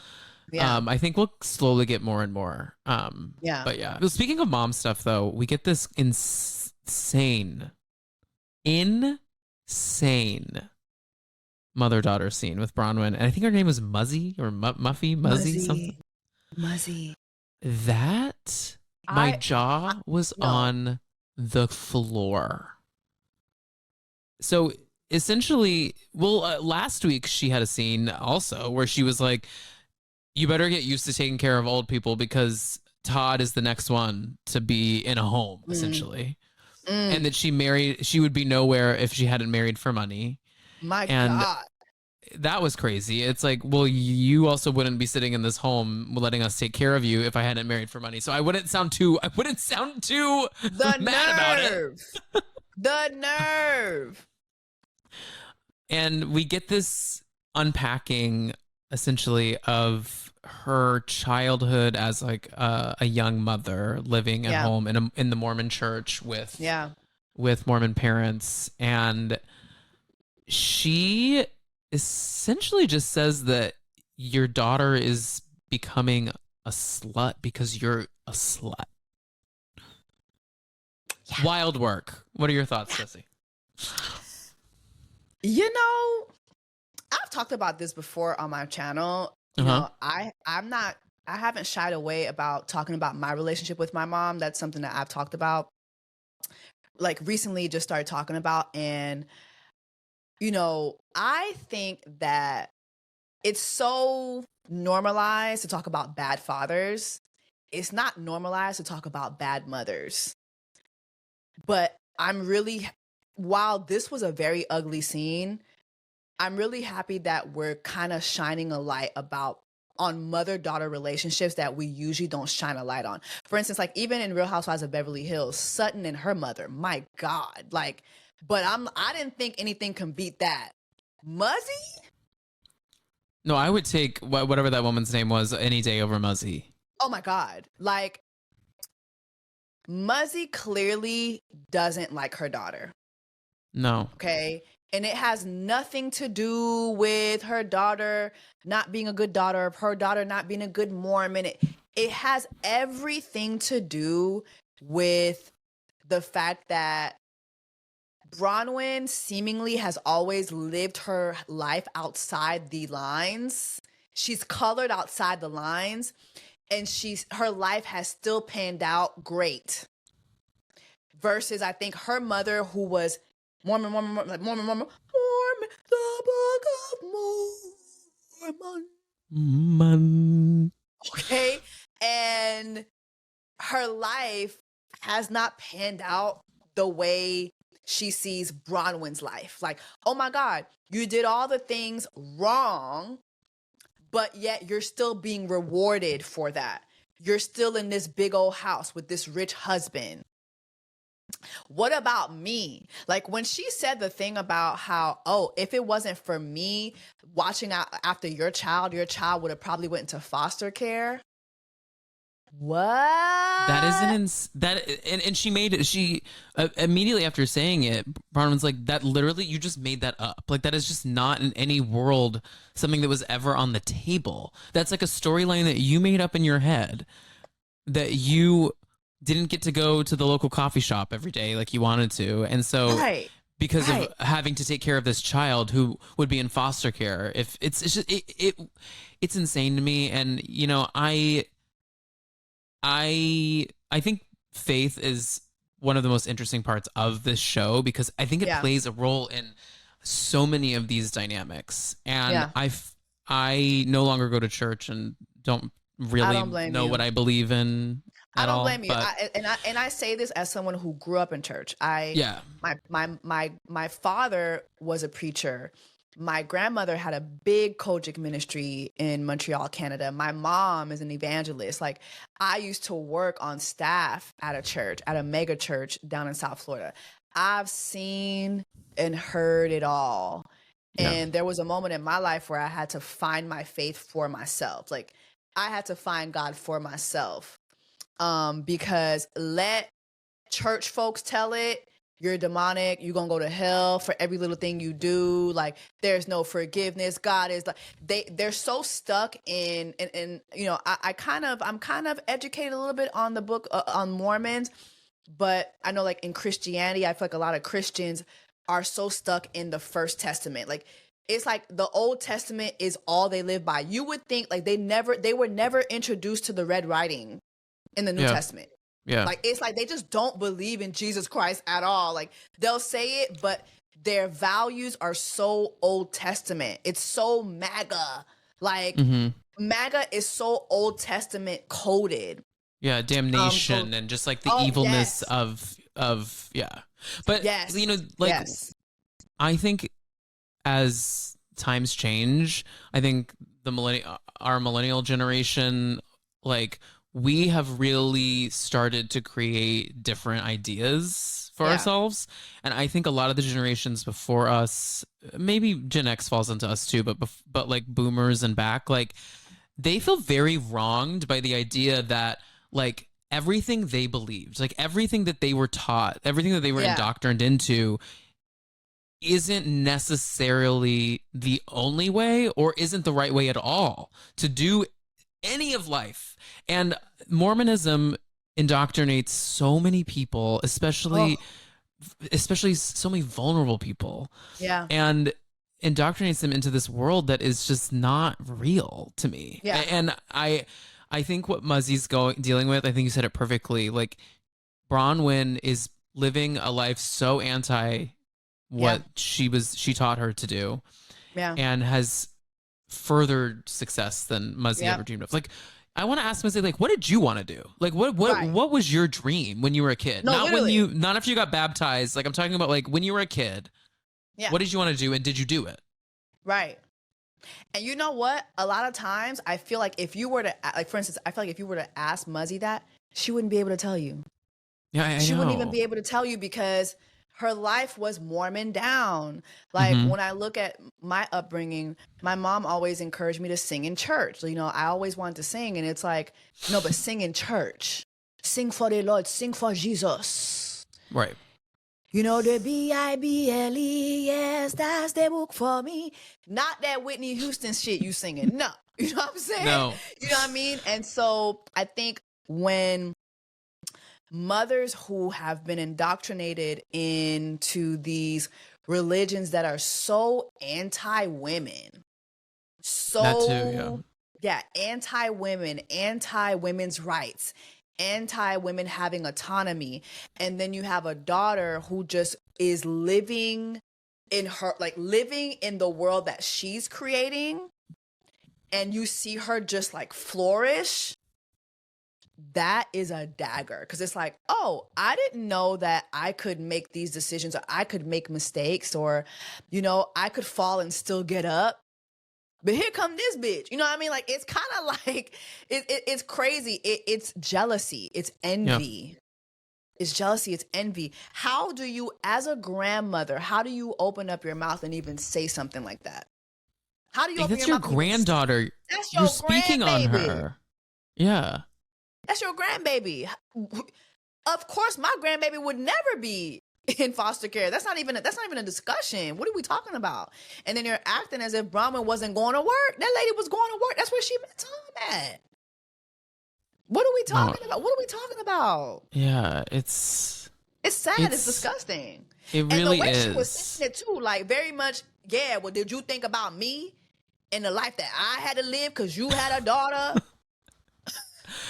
Yeah. I think we'll slowly get more and more. But yeah. Well, speaking of mom stuff though, we get this insane mother-daughter scene with Bronwyn, and I think her name was Muzzy or Muzzy something. Muzzy. That my jaw was on the floor. So essentially, last week she had a scene also where she was like, "You better get used to taking care of old people because Todd is the next one to be in a home," essentially, and that she would be nowhere if she hadn't married for money. God. That was crazy. It's like, well, you also wouldn't be sitting in this home letting us take care of you if I hadn't married for money. So I wouldn't sound too mad about it. The nerve. And we get this unpacking essentially of her childhood as like a young mother living at home in the Mormon church with Mormon parents, and she essentially just says that your daughter is becoming a slut because you're a slut. Yeah. Wild work. What are your thoughts, Jessie? You know, I've talked about this before on my channel. You know, I haven't shied away about talking about my relationship with my mom. That's something that I've talked about, like, recently just started talking about. And, you know, I think that it's so normalized to talk about bad fathers. It's not normalized to talk about bad mothers. But I'm really, while this was a very ugly scene, I'm really happy that we're kind of shining a light on mother-daughter relationships that we usually don't shine a light on. For instance, like even in Real Housewives of Beverly Hills, Sutton and her mother, my God, like, but I didn't think anything can beat that. Muzzy? No, I would take whatever that woman's name was any day over Muzzy. Oh my God. Like, Muzzy clearly doesn't like her daughter. No. Okay. And it has nothing to do with her daughter not being a good daughter, her daughter not being a good Mormon. It has everything to do with the fact that Bronwyn seemingly has always lived her life outside the lines. She's colored outside the lines, and her life has still panned out great. Versus, I think her mother, who was Mormon, the Book of Mormon. Okay, and her life has not panned out the way she sees Bronwyn's life. Like, oh my God, you did all the things wrong, but yet you're still being rewarded for that. You're still in this big old house with this rich husband. What about me? Like when she said the thing about how, oh, if it wasn't for me watching out after your child would have probably went into foster care. What? That isn't and she made it. She immediately after saying it, Bronwyn's like, that literally, you just made that up. Like, that is just not in any world something that was ever on the table. That's like a storyline that you made up in your head, that you didn't get to go to the local coffee shop every day like you wanted to. And so because of having to take care of this child who would be in foster care, if it's just it's insane to me. And you know, I think faith is one of the most interesting parts of this show, because I think it plays a role in so many of these dynamics. And I no longer go to church and don't really know what I believe in. I don't blame you. And I say this as someone who grew up in church. My father was a preacher. My grandmother had a big Kojic ministry in Montreal, Canada. My mom is an evangelist. Like, I used to work on staff at a church, at a mega church down in South Florida. I've seen and heard it all. And there was a moment in my life where I had to find my faith for myself. Like, I had to find God for myself. Because let church folks tell it, you're demonic, you're gonna go to hell for every little thing you do. Like, there's no forgiveness. God is like, they're so stuck in you know, I'm kind of educated a little bit on the book on Mormons, but I know, like, in Christianity, I feel like a lot of Christians are so stuck in the First Testament. Like, it's like the Old Testament is all they live by. You would think like they were never introduced to the red writing in the New Testament. Yeah. Like, it's like they just don't believe in Jesus Christ at all. Like, they'll say it, but their values are so Old Testament. It's so MAGA. Like, MAGA is so Old Testament coded. Yeah, damnation and just like the evilness of But you know, like, I think as times change, I think our millennial generation, like, we have really started to create different ideas for ourselves. And I think a lot of the generations before us, maybe Gen X falls into us too, but like boomers and back, like, they feel very wronged by the idea that, like, everything they believed, like everything that they were taught, everything that they were indoctrined into isn't necessarily the only way or isn't the right way at all to do any of life. And Mormonism indoctrinates so many people, especially so many vulnerable people. Yeah. And indoctrinates them into this world that is just not real to me. Yeah. And I think what Muzzy's dealing with, I think you said it perfectly. Like, Bronwyn is living a life so anti what she taught her to do. Yeah. And has further success than Muzzy ever dreamed of. Like, I want to ask Muzzy, like, what did you want to do? Like, what was your dream when you were a kid? No, literally. Not after you got baptized. Like, I'm talking about, like, when you were a kid. Yeah. What did you want to do, and did you do it? Right. And you know what? A lot of times, I feel like if you were to, like, for instance, I feel like if you were to ask Muzzy that, she wouldn't be able to tell you. Yeah, I know. She wouldn't even be able to tell you because her life was Mormon down. Like, when I look at my upbringing, my mom always encouraged me to sing in church. You know, I always wanted to sing, and it's like, no, but sing in church. Sing for the Lord. Sing for Jesus. Right. You know, the Bible, yes, that's the book for me. Not that Whitney Houston shit you singing. No. You know what I'm saying? No. You know what I mean? And so I think when mothers who have been indoctrinated into these religions that are so anti-women, anti-women, anti-women's rights, anti-women having autonomy, and then you have a daughter who just is living in the world that she's creating, and you see her just like flourish. That is a dagger, because it's like, oh, I didn't know that I could make these decisions, or I could make mistakes, or, you know, I could fall and still get up. But here come this bitch. You know what I mean? Like, it's kind of like, it's crazy. It's jealousy. It's envy. Yeah. It's jealousy. It's envy. How do you, as a grandmother, how do you open up your mouth and even say something like that? How do you open your your mouth? That's your granddaughter. That's your You're speaking on her. Yeah. That's your grandbaby. Of course, my grandbaby would never be in foster care. That's not even a discussion. What are we talking about? And then you're acting as if Bronwyn wasn't going to work. That lady was going to work. That's where she met Tom at. What are we talking about? What are we talking about? Yeah, it's sad. It's disgusting. It really is. And the way she was saying it too, like, very much, yeah, well, did you think about me and the life that I had to live because you had a daughter?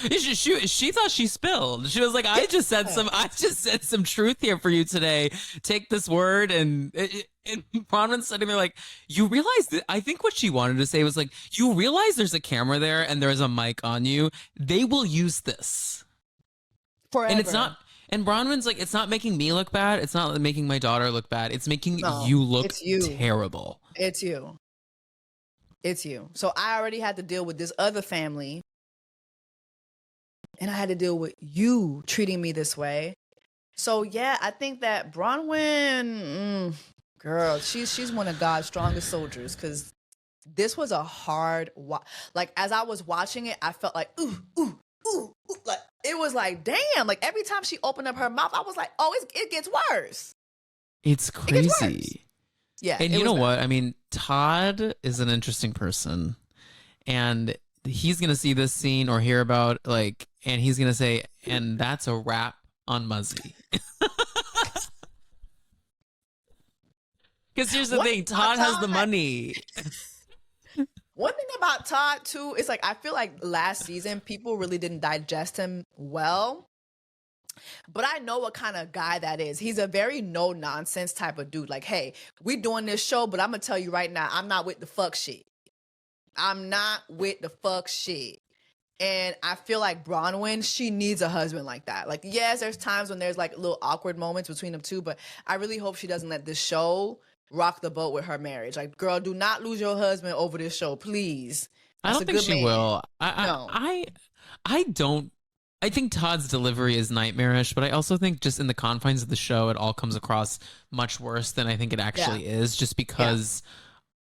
She thought she spilled. She was like, I just said some truth here for you today. Take this word. And Bronwyn said to me, like, you realize that, I think what she wanted to say was like, you realize there's a camera there and there's a mic on you. They will use this forever. And it's not. And Bronwyn's like, it's not making me look bad. It's not making my daughter look bad. It's making you look terrible. It's you. So I already had to deal with this other family. And I had to deal with you treating me this way. So yeah, I think that Bronwyn, girl, she's one of God's strongest soldiers, because this was a hard like, as I was watching it, I felt like ooh, like it was like, damn, like every time she opened up her mouth, I was like, oh, it gets worse. It's crazy. It gets worse. Yeah. And you know what? I mean, Todd is an interesting person, and he's going to see this scene or hear about, like, and he's going to say, and that's a wrap on Muzzy. Because here's the thing, Todd has the money. One thing about Todd, too, is like, I feel like last season, people really didn't digest him well. But I know what kind of guy that is. He's a very no-nonsense type of dude. Like, hey, we doing this show, but I'm going to tell you right now, I'm not with the fuck shit. I'm not with the fuck shit. And I feel like Bronwyn, she needs a husband like that. Like, yes, there's times when there's like little awkward moments between them two, but I really hope she doesn't let this show rock the boat with her marriage. Like, girl, do not lose your husband over this show, please. I don't think she will. I think Todd's delivery is nightmarish, but I also think just in the confines of the show, it all comes across much worse than I think it actually is, just because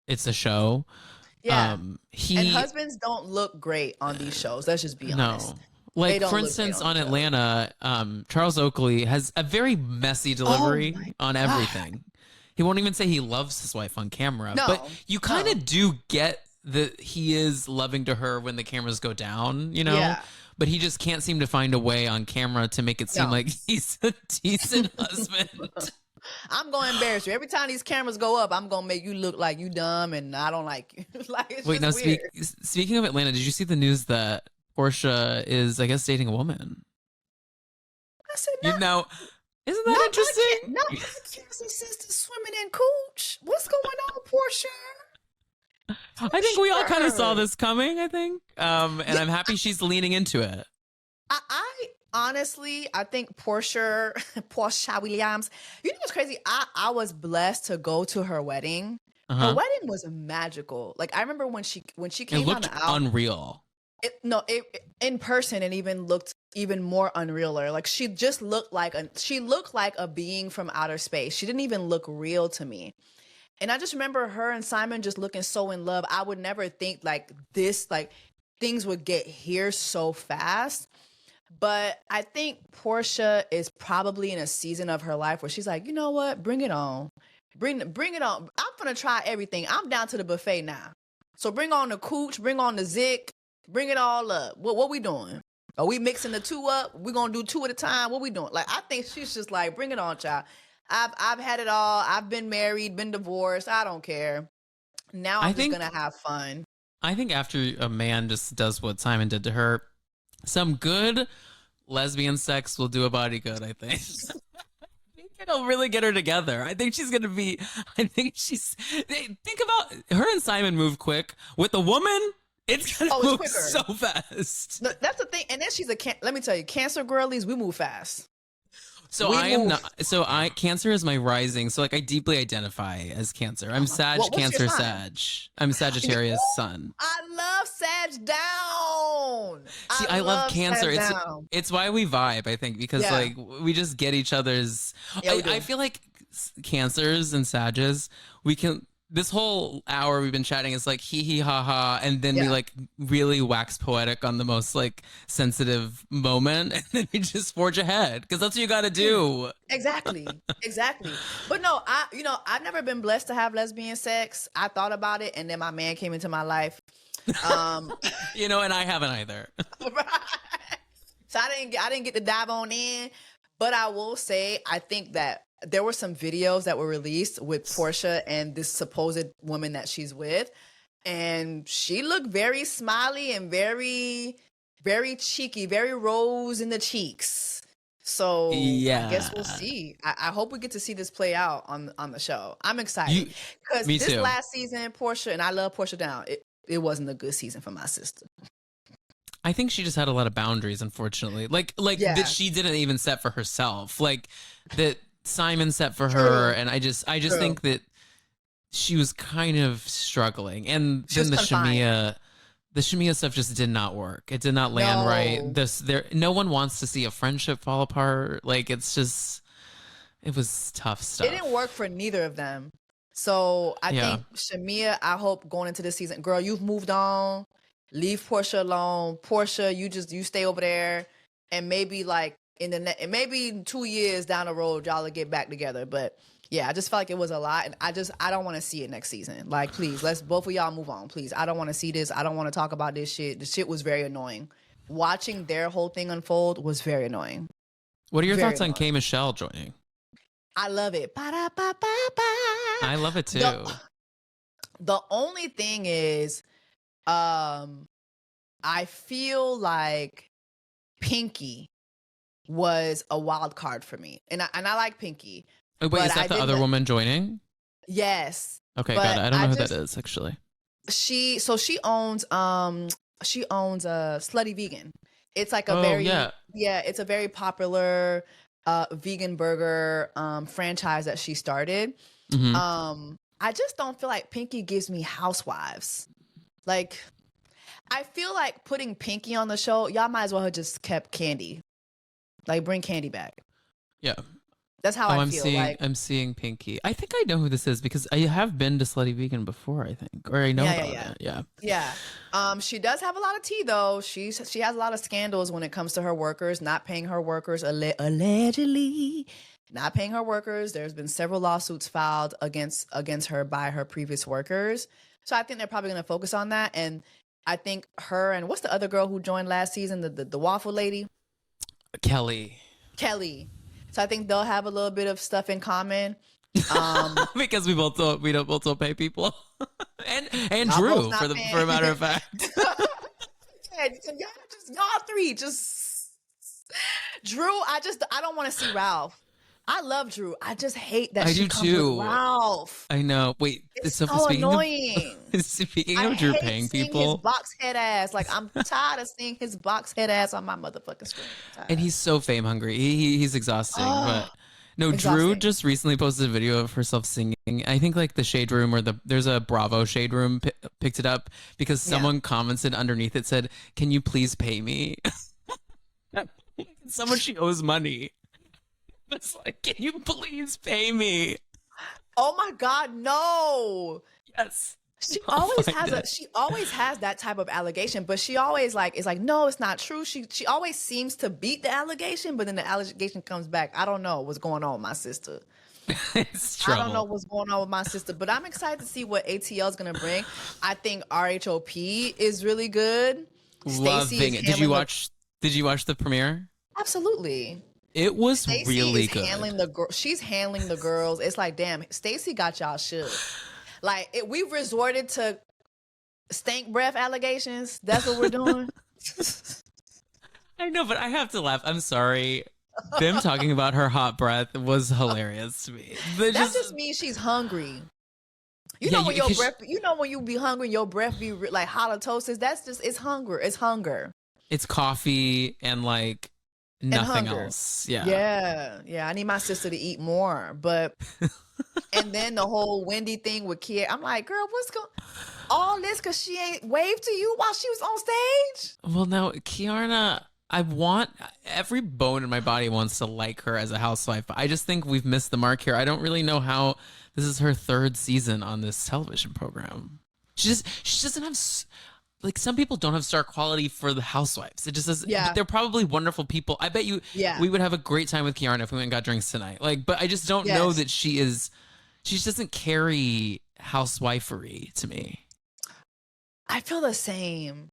it's a show. Yeah. And husbands don't look great on these shows. Let's just be honest. Like, for instance, on Atlanta, Charles Oakley has a very messy delivery on everything. He won't even say he loves his wife on camera. No, but you kind of do get he is loving to her when the cameras go down, you know? Yeah. But he just can't seem to find a way on camera to make it seem like he's a decent husband. I'm going to embarrass you. Every time these cameras go up, I'm going to make you look like you dumb and I don't like you. Like, it's Wait, now just weird. speaking of Atlanta, did you see the news that Portia is, I guess, dating a woman? I said, no. You know, isn't that interesting? Not my Cassie sister swimming in cooch. What's going on, Portia? I think we all kind of saw this coming, I think. And I'm happy she's leaning into it. I honestly, I think Portia Williams, you know what's crazy? I was blessed to go to her wedding. Her wedding was magical. Like, I remember when she came down the aisle. Unreal. In person, it even looked even more unrealer. Like, she just looked like a being from outer space. She didn't even look real to me. And I just remember her and Simon just looking so in love. I would never think like this, like things would get here so fast. But I think Portia is probably in a season of her life where she's like, you know what? Bring it on. Bring it on. I'm going to try everything. I'm down to the buffet now. So bring on the cooch, bring on the zick, bring it all up. What we doing? Are we mixing the two up? We're going to do two at a time. What we doing? Like, I think she's just like, bring it on, child. I've had it all. I've been married, been divorced. I don't care. Now I'm just going to have fun. I think after a man just does what Simon did to her, some good lesbian sex will do a body good, I think. I think it'll really get her together. I think she's going to be, think about her and Simon move quick. With a woman, it's going to move quicker. So fast. No, that's the thing. And then she's let me tell you, Cancer girlies, we move fast. So Cancer is my rising. So like I deeply identify as Cancer. I'm Cancer, Sag. I'm Sagittarius sun. I love Sag down. See, I love Cancer. It's why we vibe, I think, because like we just get each other's. Yeah, I feel like Cancers and Sages, we can. This whole hour we've been chatting is like hee hee ha ha, and then we like really wax poetic on the most like sensitive moment, and then we just forge ahead because that's what you got to do. Exactly. But no, I've never been blessed to have lesbian sex. I thought about it, and then my man came into my life. And I haven't either. Right. So I didn't get to dive on in, but I will say I think that there were some videos that were released with Portia and this supposed woman that she's with. And she looked very smiley and very, very cheeky, very rose in the cheeks. So I guess we'll see. I hope we get to see this play out on the show. I'm excited. Because this last season, Portia, and I love Portia down, it wasn't a good season for my sister. I think she just had a lot of boundaries, unfortunately. Like that she didn't even set for herself. Like that Simon set for her, and I just think that she was kind of struggling, and then the Shamia stuff just did not work. It did not land right. No one wants to see a friendship fall apart. Like it was tough stuff. It didn't work for neither of them. So I think Shamia, I hope going into this season, girl, you've moved on. Leave Portia alone. Portia, you stay over there, and maybe like maybe 2 years down the road, y'all will get back together. But yeah, I just felt like it was a lot, and I don't want to see it next season. Like, please, let's both of y'all move on, please. I don't want to see this. I don't want to talk about this shit. The shit was very annoying. Watching their whole thing unfold was very annoying. What are your thoughts on K. Michelle joining? I love it. I love it too. The only thing is, I feel like Pinky was a wild card for me, and I like Pinky. Oh, wait, is that the other woman joining? Yes. Okay, got it. I don't know who that is actually. She owns Slutty Vegan. It's like it's a very popular vegan burger franchise that she started. Mm-hmm. I just don't feel like Pinky gives me housewives. Like, I feel like putting Pinky on the show, y'all might as well have just kept Candy. Like, bring Candy back. Yeah. That's how I feel. I'm seeing Pinky. I think I know who this is because I have been to Slutty Vegan before, I think. Or I know about it. Yeah. Yeah. She does have a lot of tea, though. She has a lot of scandals when it comes to her workers, not paying her workers, allegedly not paying her workers. There's been several lawsuits filed against her by her previous workers. So I think they're probably going to focus on that. And I think her and what's the other girl who joined last season, the waffle lady? Kelly. So I think they'll have a little bit of stuff in common. Because we both don't pay people. and Drew for a matter of fact. Yeah, y'all three Drew, I don't want to see Ralph. I love Drew. I just hate that she comes with Ralph. I know. Wait, it's so annoying. Speaking of Drew paying people, his box head ass. Like, I'm tired of seeing his box head ass on my motherfucking screen. And he's so fame hungry. He's exhausting. But no, exhausting. Drew just recently posted a video of herself singing. I think like the Shade Room or there's a Bravo Shade Room picked it up because someone commented underneath it said, "Can you please pay me?" Someone she owes money. It's like, can you please pay me? Oh my God, no. Yes. She always has that type of allegation, but she always is like, no, it's not true. She always seems to beat the allegation, but then the allegation comes back. I don't know what's going on with my sister. It's trouble. I don't know what's going on with my sister, but I'm excited to see what ATL is going to bring. I think RHOP is really good. Loving it. Did you watch the premiere? Absolutely. It was really good. She's handling the girls. It's like, damn, Stacey got y'all shook. Like, we resorted to stank breath allegations. That's what we're doing. I know, but I have to laugh. I'm sorry. Them talking about her hot breath was hilarious to me. That just means she's hungry. You know when your breath. You know when you be hungry, your breath be like halitosis. That's just it's hunger. It's hunger. It's coffee and like. Nothing else. Yeah. I need my sister to eat more. But and then the whole Wendy thing with Kier. I'm like, girl, what's going all this because she ain't waved to you while she was on stage? Well, no, Kiarna, I want every bone in my body wants to like her as a housewife. But I just think we've missed the mark here. I don't really know how this is her third season on this television program. She doesn't have. Like, some people don't have star quality for the housewives. It just doesn't. Yeah. They're probably wonderful people. I bet you we would have a great time with Kiarna if we went and got drinks tonight. Like, but I just don't know that she doesn't carry housewifery to me. I feel the same.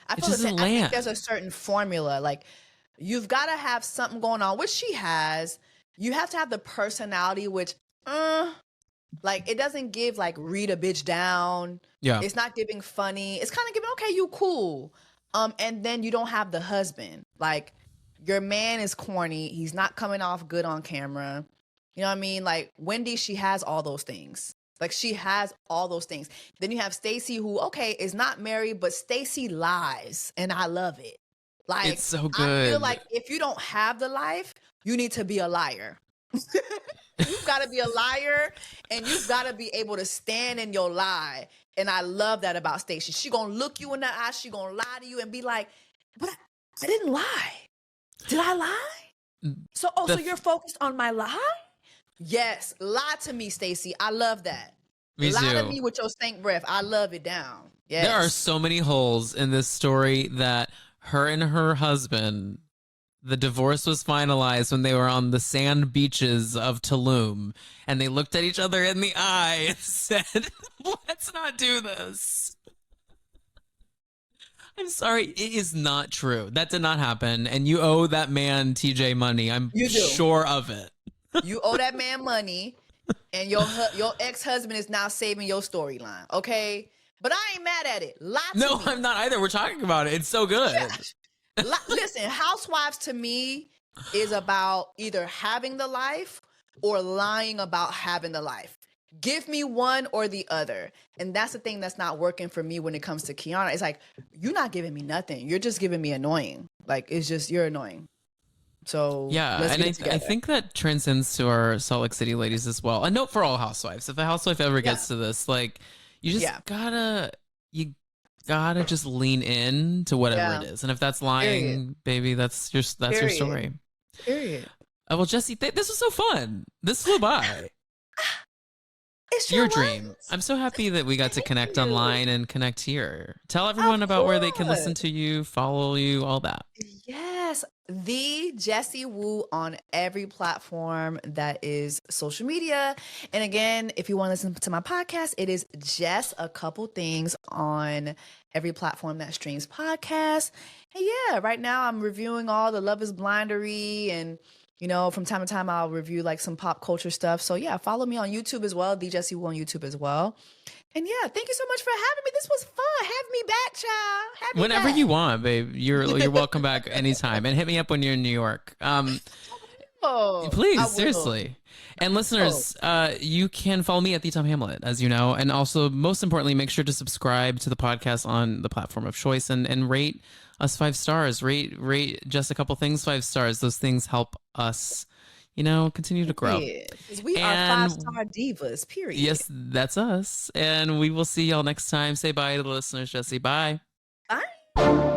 I think there's a certain formula. Like, you've got to have something going on, which she has. You have to have the personality, which, like, it doesn't give like read a bitch down. Yeah. It's not giving funny. It's kind of giving, okay, you cool. And then you don't have the husband. Like, your man is corny. He's not coming off good on camera. You know what I mean? Like, Wendy, she has all those things. Like, she has all those things. Then you have Stacey, who, okay, is not married, but Stacey lies. And I love it. Like, it's so good. I feel like if you don't have the life, you need to be a liar. You've got to be a liar, and you've got to be able to stand in your lie. And I love that about Stacey. She gonna look you in the eye. She gonna lie to you and be like, but I didn't lie. Did I lie? So you're focused on my lie? Yes. Lie to me, Stacey. I love that. Lie to me with your stank breath. I love it down. Yes. There are so many holes in this story that her and her husband, the divorce was finalized when they were on the sand beaches of Tulum, and they looked at each other in the eye and said, let's not do this. I'm sorry, it is not true. That did not happen, and you owe that man TJ money. I'm sure of it. You owe that man money, and your ex-husband is now saving your storyline, okay? But I ain't mad at it. Lie to me. No, I'm not either. We're talking about it. It's so good. Yeah. Listen, Housewives to me is about either having the life or lying about having the life. Give me one or the other. And that's the thing that's not working for me when it comes to Kiarna. It's like, you're not giving me nothing. You're just giving me annoying. Like, it's just, you're annoying. So yeah, and I think that transcends to our Salt Lake City ladies as well. A note for all housewives. If a housewife ever gets to this, like, you just gotta just lean in to whatever it is. And if that's lying, baby, that's your story. Period. Well, Jessie, this was so fun. This flew by. It's your dream. I'm so happy that we got to connect online and connect here. Tell everyone about where they can listen to you, follow you, all that. Yes. the Jessie Woo on every platform that is social media. And again, if you want to listen to my podcast, it is Jessa Couple Things on every platform that streams podcasts. And yeah, right now I'm reviewing all the Love is Blindery, and you know, from time to time I'll review like some pop culture stuff. So yeah, follow me on YouTube as well, the Jessie Woo on YouTube as well. And yeah, thank you so much for having me. This was fun. Have me back, child. Have me Whenever back. you want, babe. You're welcome back anytime. And hit me up when you're in New York. Please, seriously. And listeners, you can follow me at the Tom Hamlet, as you know. And also, most importantly, make sure to subscribe to the podcast on the platform of choice and rate us 5 stars. Rate just a couple things 5 stars. Those things help us, you know, continue to grow. Because we are 5-star divas, period. Yes, that's us. And we will see y'all next time. Say bye to the listeners, Jessie. Bye. Bye.